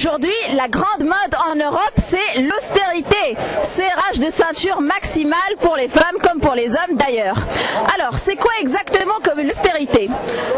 Aujourd'hui, la grande mode en Europe, c'est l'austérité. Serrage de ceinture maximale pour les femmes comme pour les hommes d'ailleurs. Alors, c'est quoi exactement comme l'austérité?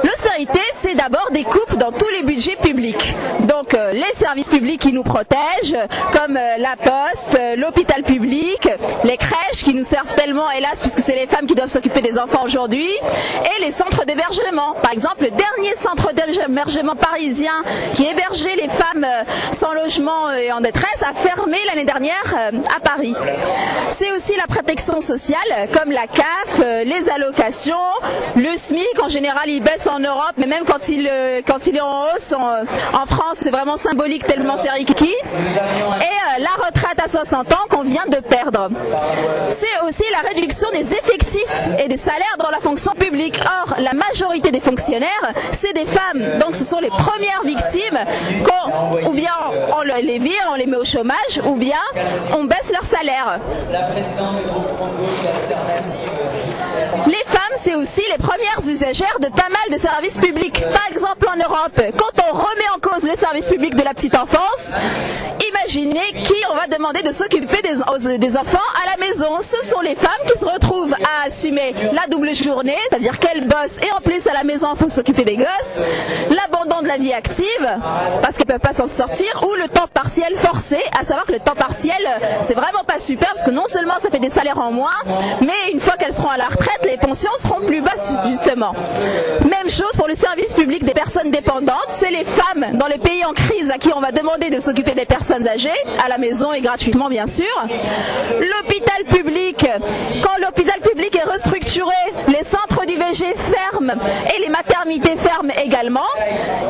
L'austérité, c'est d'abord des coupes dans tous les budgets publics. Donc, les services publics qui nous protègent, comme la poste, l'hôpital public, les crèches qui nous servent tellement, hélas, puisque c'est les femmes qui doivent s'occuper des enfants aujourd'hui, et les centres d'hébergement. Par exemple, le dernier centre d'hébergement parisien qui hébergeait les femmes sans logement et en détresse a fermé l'année dernière à Paris. C'est aussi la protection sociale, comme la CAF, les allocations, le SMIC, en général il baisse en Europe, mais même quand il est en hausse, en France c'est vraiment symbolique tellement c'est rikiki. Et la retraite à 60 ans qu'on vient de perdre. C'est aussi la réduction des effectifs et des salaires dans la fonction publique. Or, la majorité des fonctionnaires, c'est des femmes. Donc ce sont les premières victimes ou bien on les vire, on les met au chômage, ou bien on baisse leur salaire. Les femmes, c'est aussi les premières usagères de pas mal de services publics. Par exemple, en Europe, quand on remet en cause les services publics de la petite enfance, imaginez qui on va demander de s'occuper des enfants à la maison. Ce sont les femmes qui se retrouvent à assumer la double journée, c'est-à-dire qu'elles bossent et en plus à la maison il faut s'occuper des gosses, l'abandon de la vie active, parce qu'elles ne peuvent pas s'en sortir, ou le temps partiel forcé, à savoir que le temps partiel, c'est vraiment pas super, parce que non seulement ça fait des salaires en moins, mais une fois qu'elles seront à la retraite, les pensions seront plus basses justement. Même chose pour le service public des personnes dépendantes, c'est les femmes dans les pays en crise à qui on va demander de s'occuper des personnes âgées, à la maison et gratuitement bien sûr. L'hôpital public, quand l'hôpital public est restructuré, les centres d'IVG ferment et les maternités ferment également.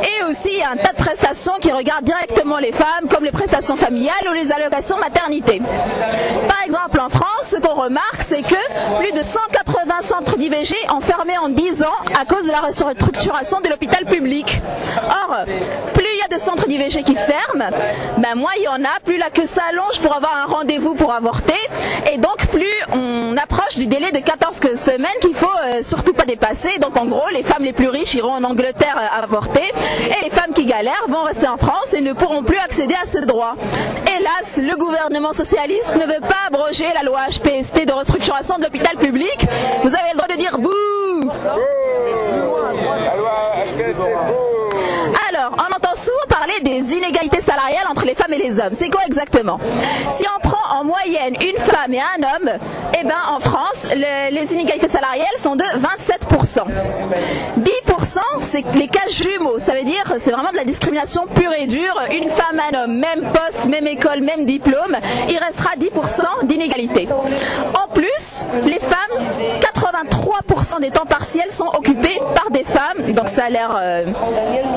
Et aussi il y a un tas de prestations qui regardent directement les femmes, comme les prestations familiales ou les allocations maternité. Par exemple en France, ce qu'on remarque, c'est que plus de 180 centres d'IVG ont fermé en 10 ans à cause de la restructuration de l'hôpital public. Or, plus il y a de centres d'IVG qui ferment, moins il y en a, plus la queue s'allonge pour avoir un rendez-vous pour avorter, et donc plus on approche du délai de 14 semaines qu'il faut surtout pas dépasser. Donc en gros, les femmes les plus riches iront en Angleterre avorter, et les femmes qui galèrent vont rester en France et ne pourront plus accéder à ce droit. Hélas, le gouvernement socialiste ne veut pas abroger la loi HPST de restructuration de l'hôpital public. Vous avez le droit de dire bouh! La loi HPST, bouh! Alors, on entend souvent parler des inégalités salariales entre les femmes et les hommes. C'est quoi exactement? Si on prend en moyenne une femme et un homme, en France, les inégalités salariales sont de 27%. 10%, c'est les cas jumeaux. Ça veut dire c'est vraiment de la discrimination pure et dure. Une femme, un homme, même poste, même école, même diplôme, il restera 10% d'inégalité. En plus, les femmes, 83% des temps partiels sont occupés par des femmes, donc salaire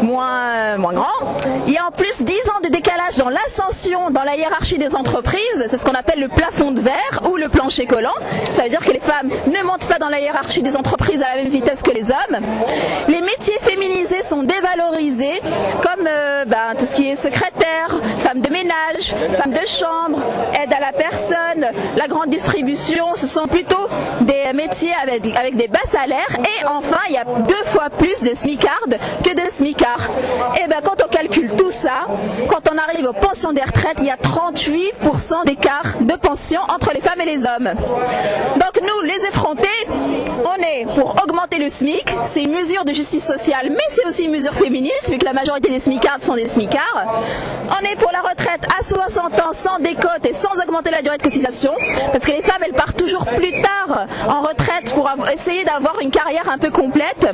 moins grand. Il y a en plus 10 ans de décalage dans l'ascension, dans la hiérarchie des entreprises. C'est ce qu'on appelle le plafond de verre ou le plancher collant. Ça veut dire que les femmes ne montent pas dans la hiérarchie des entreprises à la même vitesse que les hommes. Les métiers féminisés sont dévalorisés, comme tout ce qui est secrétaire, femme de ménage, femme de chambre, aide à la personne, la grande distribution. Ce sont plutôt des métiers avec des bas salaires. Et enfin, il y a 2 fois plus de smicardes que de smicards. Et quand on calcule tout ça, quand on arrive aux pensions des retraites, il y a 38% d'écart de pension entre les femmes et les hommes. Donc nous, les effrontés, on est pour augmenter le SMIC. C'est une mesure de justice sociale, mais c'est aussi une mesure féministe, vu que la majorité des smicards sont des smicards. On est pour la retraite à 60 ans sans décote et sans augmenter la durée de cotisation, parce que les femmes, elles partent toujours plus tard en retraite pour essayer d'avoir une carrière un peu complète.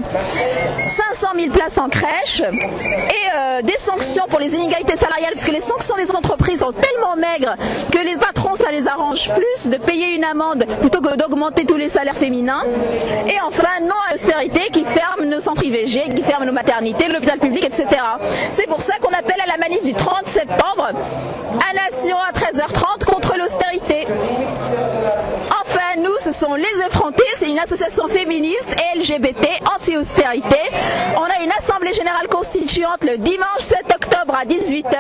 500 000 places en crèche et des sanctions pour les inégalités salariales, parce que les sanctions des entreprises sont tellement maigres que les patrons, ça les arrange plus de payer une amende plutôt que d'augmenter tous les salaires féminins. Et enfin, non à l'austérité qui ferme nos centres IVG, qui ferme nos maternités, l'hôpital public, etc. C'est pour ça qu'on appelle à la manif du 30 septembre à Nation à 13h30 contre l'austérité. Enfin, nous, ce sont les effrontés, c'est une association féministe et LGBT anti-austérité. On a une assemblée générale constituante le dimanche 7 octobre à 18h.